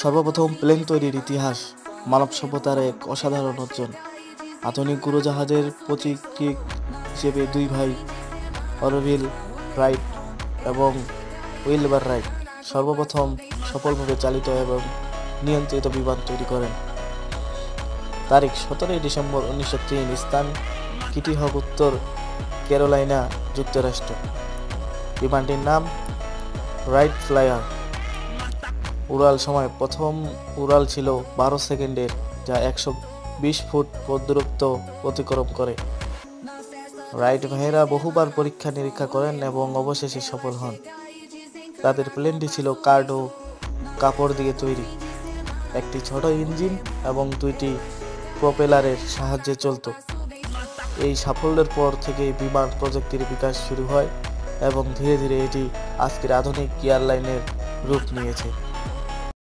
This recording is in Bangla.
সর্বপ্রথম প্লেন তৈরির ইতিহাস মানব সভ্যতার এক অসাধারণ অর্জন। আধুনিক উড়োজাহাজের পথিক হিসেবে দুই ভাই অরভিল রাইট এবং উইলবার রাইট সর্বপ্রথম সফলভাবে চালিত এবং নিয়ন্ত্রিত বিমান তৈরি করেন। তারিখ 17 ডিসেম্বর 1903, স্থান কিটি হক, উত্তর ক্যারোলাইনা, যুক্তরাষ্ট্র। বিমানটির নাম রাইট ফ্লায়ার। উড়াল সময় প্রথম উড়াল ছিল 12 সেকেন্ডের, যা 120 ফুট দূরত্ব অতিক্রম করে। রাইট ভাইয়েরা বহুবার পরীক্ষা নিরীক্ষা করেন এবং অবশেষে সফল হন। তাদের প্লেনটি ছিল কার্ড ও কাপড় দিয়ে তৈরি, একটি ছোট ইঞ্জিন এবং দুইটি প্রপেলারের সাহায্যে চলত। এই সাফল্যের পর থেকে বিমান প্রযুক্তির বিকাশ শুরু হয় এবং ধীরে ধীরে এটি আজকের আধুনিক এয়ারলাইনের রূপ নিয়েছে।